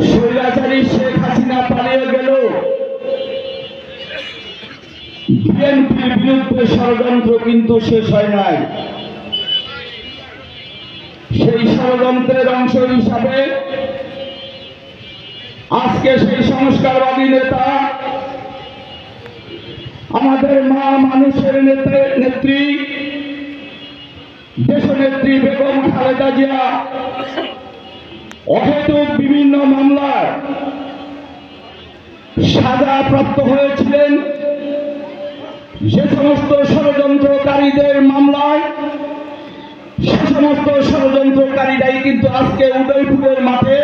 স্বৈরাচারী শেখ হাসিনা পালিয়ে গেল, বিএনপির বিরুদ্ধে ষড়যন্ত্র কিন্তু শেষ হয় নাই। সেই ষড়যন্ত্রের অংশ হিসাবে আজকে সেই সংস্কারবাদী নেতা, আমাদের মা মানুষের নেত্রী, দেশনেত্রী বেগম খালেদা জিয়া অহেতুক বিভিন্ন মামলায় সাজাপ্রাপ্ত হয়েছিলেন। যে সমস্ত ষড়যন্ত্রকারীদের মামলায় সে সমস্ত ষড়যন্ত্রকারীরাই কিন্তু আজকে উদয়পুরের মাঠে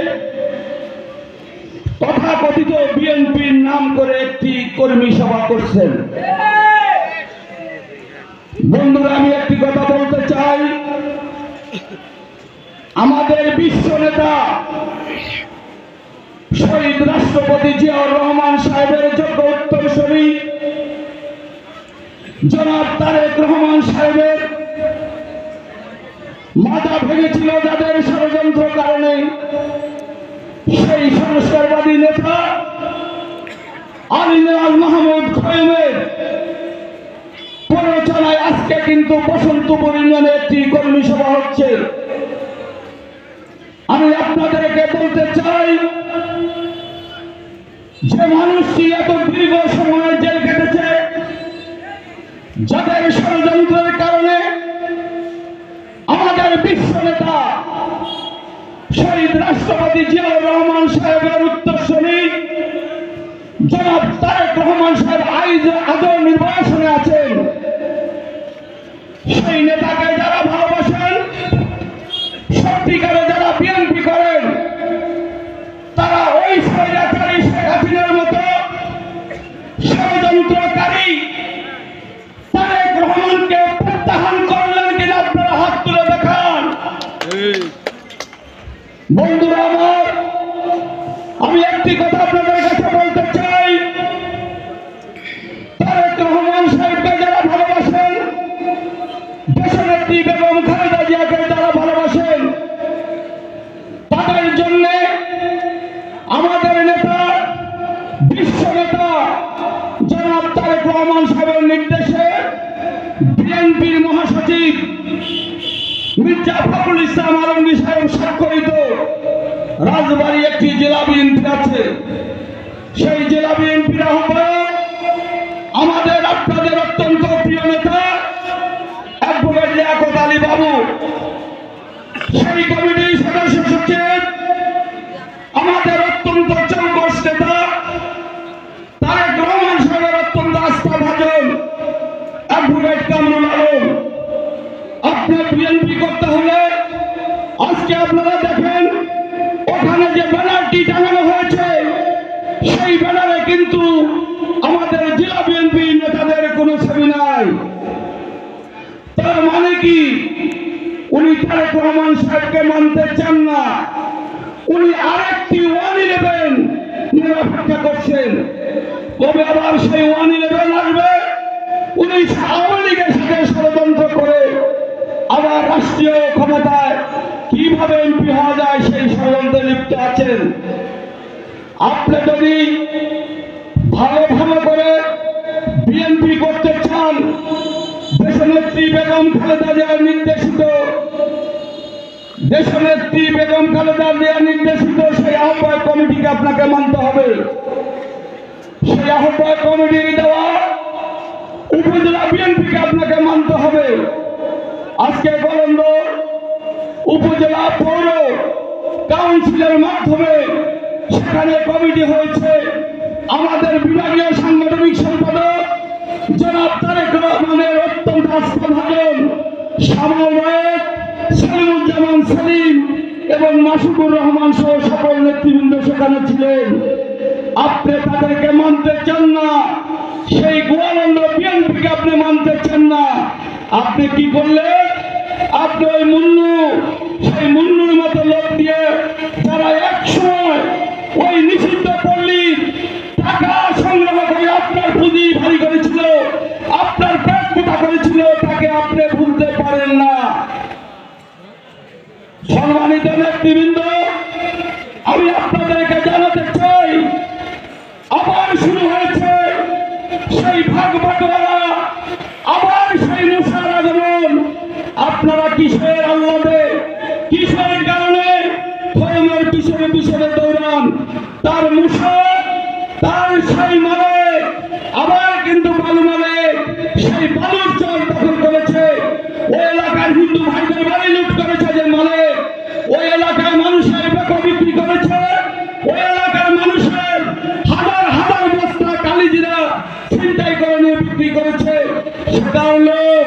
তথাকথিত বিএনপির নাম করে একটি কর্মী সভা করছেন। বন্ধুরা, আমি একটি কথা বলতে চাই, আমাদের বিশ্ব নেতা শহীদ রাষ্ট্রপতি জিয়াউর রহমান সাহেবের যোগ্য উত্তরসূরি জনাব তারেক রহমান সাহেবের মাথা ভেঙেছিল যাদের ষড়যন্ত্র কারণে, সেই সংস্কারবাদী নেতা আলী নেওয়াজ মাহমুদ খোয়েমের প্ররোচনায় আজকে কিন্তু বসন্তপুর ইউনিয়নে একটি কর্মী সভা হচ্ছে। আমি আপনাদেরকে বলতে চাই, যে মানুষটি এত দীর্ঘ সময় জেল কেটেছে, যাদের ষড়যন্ত্রের কারণে আমাদের বিশ্ব নেতা শহীদ রাষ্ট্রপতি জিয়াউর রহমান সাহেবের উত্তরসূরি জনাব তারেক রহমান সাহেব আজও নির্বাসনে আছেন, সেই নেতাকে যারা ভালোবাসেন, সত্যিকারে যারা বিএনপি করেন, তারা ওই স্বৈরাচারী শেখ হাসিনার মতো ষড়যন্ত্রকারী তারেক রহমানকে প্রত্যাহার করলেন কিনা আপনারা হাত তুলে দেখান। বন্ধুরা আমার, আমি একটি কথা আপনাদের কাছে বলতে চাই, তারেক রহমান সাহেবকে যারা ভালোবাসেন, দেশনেত্রী বেগম খালেদা জিয়াকে যারা ভালোবাসেন, তাদের জন্য আমাদের নেতা, বিশ্ব নেতা জনাব তারেক রহমান সাহেবের নির্দেশে বিএনপির মহাসচিব মির্জা ফখরুল ইসলাম আলমগীর সাহেব স্বাক্ষরিত রাজবাড়ী একটি জেলা বিএনপি আছে। সেই জেলা বিএনপির আহ্বায়ক আমাদের আপনাদের অত্যন্ত প্রিয় নেতা অ্যাডভোকেট লিয়াকত আলী বাবু, সেই কমিটির সদস্য সচিব আমাদের অত্যন্ত চৌকস নেতা তারেক রহমান সাহেবের অত্যন্ত আস্থাভাজন অ্যাডভোকেট কামরুল আলম। আপনার বিএনপি করতে হলে আজকে আপনারা দেখেন, ওখানে যে ব্যানারটি টাঙানো হয়েছে, সেই ব্যানারে কিন্তু আমাদের জেলা বিএনপি নেতাদের কোনো ছবি নাই। তার মানে কি, উনি তারেক রহমান সাহেবকে মানতে চান না, উনি আরেকটি 111 নিয়ে অপেক্ষা করছেন। কবে আবার সেই 111 আসবে? উনি আওয়ামী লীগের সাথে ষড়যন্ত্র করে আবার রাষ্ট্রীয় ক্ষমতায় কিভাবে এমপি হওয়া যায় সেই ষড়যন্ত্রে লিপ্ত আছেন। আপনি যদি ভালো করে বিএনপি করতে চান, দেশনেত্রী বেগম খালেদা জিয়ার নির্দেশিত সেই আহ্বায়ক কমিটিকে আপনাকে মানতে হবে। সেই আহ্বায়ক কমিটির দেওয়া উপজেলা বিএনপিকে আপনাকে মানতে হবে। আজকে গলন্দ উপজেলা পৌর কাউন্সিলের মাধ্যমে সেখানে কমিটি হয়েছে। আমাদের বিভাগীয় সাংগঠনিক সম্পাদক জনাব তারেক রহমানের অত্যন্ত আস্থাভাজন সমন্বয়ক সালিমুজ্জামান সেলিম এবং মাসুদুর রহমান সহ সকল নেতৃবৃন্দ সেখানে ছিলেন। আপনি তাদেরকে মানতে চান না, সেই গোয়ালন্দ বিএনপিকে আপনি মানতে চান না। আপনি কি করলেন? আপনি ওই মুন্নুর মতো লোক দিয়ে, যারা একসময় ওই নিষিদ্ধ পল্লীর টাকা সংগ্রহ করে আপনার পুঁজি ভারী করেছিল, আপনার পেট মোটা করেছিল, তাকে আপনি ভুলতে পারেন না। সম্মানিত নেতৃবৃন্দ, আমি আপনাদেরকে খরমের পিছনে পিছনে দৌড়ান, তার মুসা, তার সেই মালিক আবার কিন্তু বালু মালিক সেই বালুর চর দখল করেছে। ওই এলাকার হিন্দু ভাইদের বাড়ি লুট করেছে যে মালিক, ওই এলাকার মানুষের বেকা বিক্রি করেছে, ওই এলাকার মানুষের হাজার হাজার বস্তা কালিজিরা ছিনতাই করে নিয়ে বিক্রি করেছে। সেটার লোক,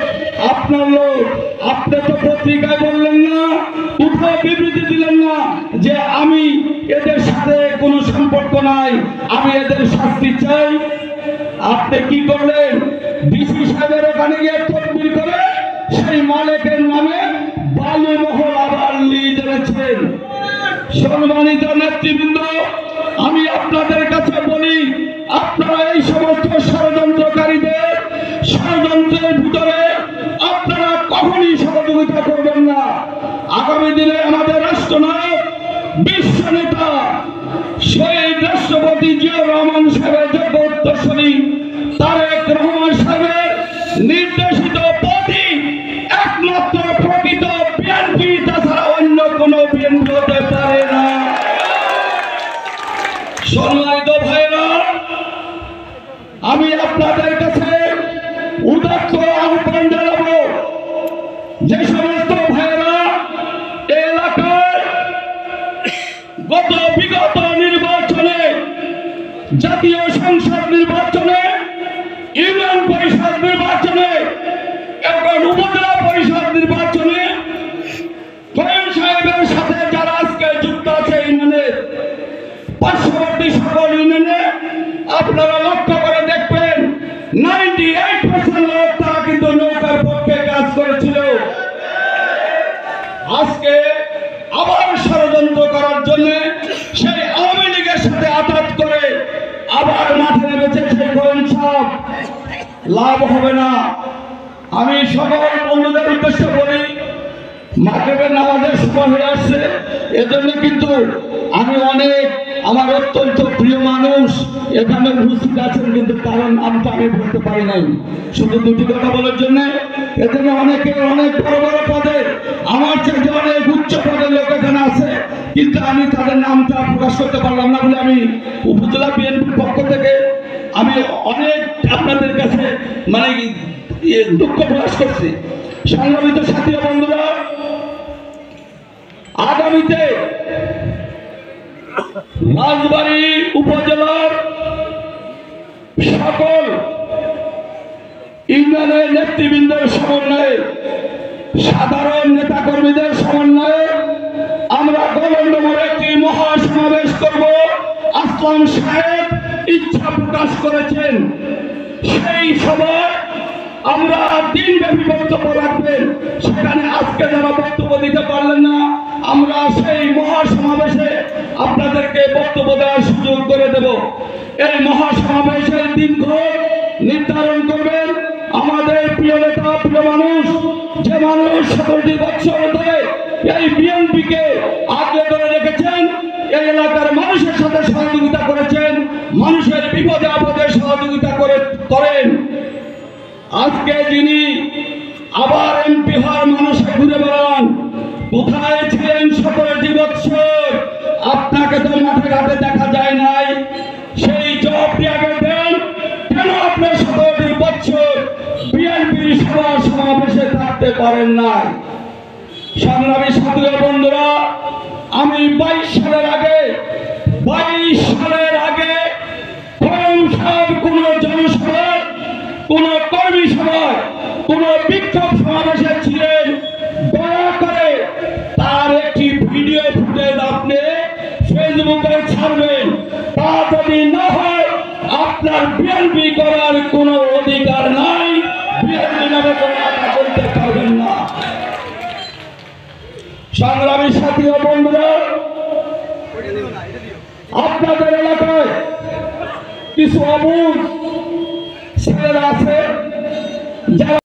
আপনার লোক। আপনি তো পত্রিকায় বললেন না, কোথাও বিবৃতি দিলেন না যে আমি এদের সাথে কোনো সম্পর্ক নাই, আমি এদের শাস্তি চাই। আপনি কি করলেন? ডিসি সাহেবের ওখানে গিয়ে তদবির করে সেই মালিকের নামে বালু মহল আবার লিজ এনেছেন। সম্মানিত নেতৃবৃন্দ, আমি আপনাদের কাছে বলি, আপনারা এই সমস্ত ষড়যন্ত্রকারীদের ষড়যন্ত্রের ভিতরে আপনারা কখনই সহযোগিতা করবেন না। আগামী দিনে আমাদের রাষ্ট্রনায়ক, বিশ্ব নেতা, শহীদ রাষ্ট্রপতি জিয়াউর রহমান সাহেবের যোগ্য উত্তরসূরি তারেক রহমান সাহেবের নির্দেশিত পথই একমাত্র প্রকৃত বিএনপি, তাছাড়া অন্য কোনো বিএনপি হতে পারে না। সম্মানিত ভাইরা, আমি আপনাদের কাছে উদাত্ত আহ্বান জানাবো, যে সমস্ত ভাইরা এলাকায় বিগত নির্বাচনে, জাতীয় সংসদ নির্বাচনে, ইউনিয়ন পরিষদ নির্বাচনে এবং উপজেলা পরিষদ নির্বাচনে কয়েম সাহেবের সাথে যারা আজকে যুক্ত আছে ইউনিয়নের পার্শ্ববর্তী সকল ইউনিয়নে, আপনারা লক্ষ্য করে দেখবেন 98% লোক তারা কিন্তু নৌকার পক্ষে কাজ করেছিল। আজকে আবার ষড়যন্ত্র করার জন্য সেই আওয়ামী লীগের সাথে আঘাত করে আবার মাঠে নেমেছে সেই কয়েম সাহেব। লাভ হবে না। আমি সকল বন্ধুদের উদ্দেশ্যে বলি, মাগরিবের নামাজের সময় হয়ে আসছে, এজন্য কিন্তু আমি অনেক আমার অত্যন্ত প্রিয় মানুষ এখানে উপস্থিত আছেন, কিন্তু কারণ নামটা আমি বলতে পারি নাই, শুধু দুটি কথা বলার জন্য। এজন্য অনেকে অনেক বড় বড় পদে, আমার চেয়ে অনেক উচ্চ পদের লোক এখানে আছে, কিন্তু আমি তাদের নামটা প্রকাশ করতে পারলাম না বলে আমি উপজেলা বিএনপির পক্ষ থেকে আমি অনেক আপনাদের কাছে মানে দুঃখ প্রকাশ করছি। সংগ্রামিত সাথী বন্ধুরা, আগামীতে রাজবাড়ী উপজেলার সকল ইউনিয়নের নেতৃবৃন্দের সমন্বয়ে, সাধারণ নেতাকর্মীদের সমন্বয়ে আমরা গোবিন্দপুরে একটি মহাসমাবেশ করব। আসলাম সাহেব ইচ্ছা প্রকাশ করেছেন, সেই সভায় আমরা দিনব্যাপী বক্তব্য রাখবেন। সেখানে আজকে যারা বক্তব্য দিতে পারলেন না, আমরা সেই মহাসমাবেশে আপনাদেরকে বক্তব্য দেওয়ার সুযোগ করে দেব। এই মহাসমাবেশের দিনক্ষণ নির্ধারণ করবেন আমাদের প্রিয় নেতা, প্রিয় মানুষ, যে মানুষ 17 বছর ধরে এই বিএনপিকে আগলে ধরে রেখেছেন, এই এলাকার মানুষের সাথে সহযোগিতা করেছেন, মানুষের বিপদে আপদে সহযোগিতা করেন। আজকে যিনি আবার এমপি হওয়ার মানুষে ঘুরে বেড়ান, কোথায় ছিলেন 17 বছর? আপনাকে তো মাঠে ঘাটে দেখা যায় নাই, সেই জবাবটি আগে দেন। কেন আপনি 17 বছর বিএনপির সভা সমাবেশে থাকতে পারেন নাই? সংগ্রামী সাথী বন্ধুরা, আমি 22 সালের আগে কোন জনসভায়, কোন কর্মী সভায়, কোন বিক্ষোভ সমাবেশে ছিলেন, দয়া করে তার একটি ভিডিও ফুটেজ আপনি ফেসবুকে ছাড়বেন। তা যদি না হয়, আপনার বিএনপি করার কোনো অধিকার নাই, বিএনপি নামে কোনো কথা বলতে পারবেন না। সংগ্রামী সাথী ও বন্ধুরা, আপনাদের এলাকায় কিছু অবুঝ ছেলেরা আছে যারা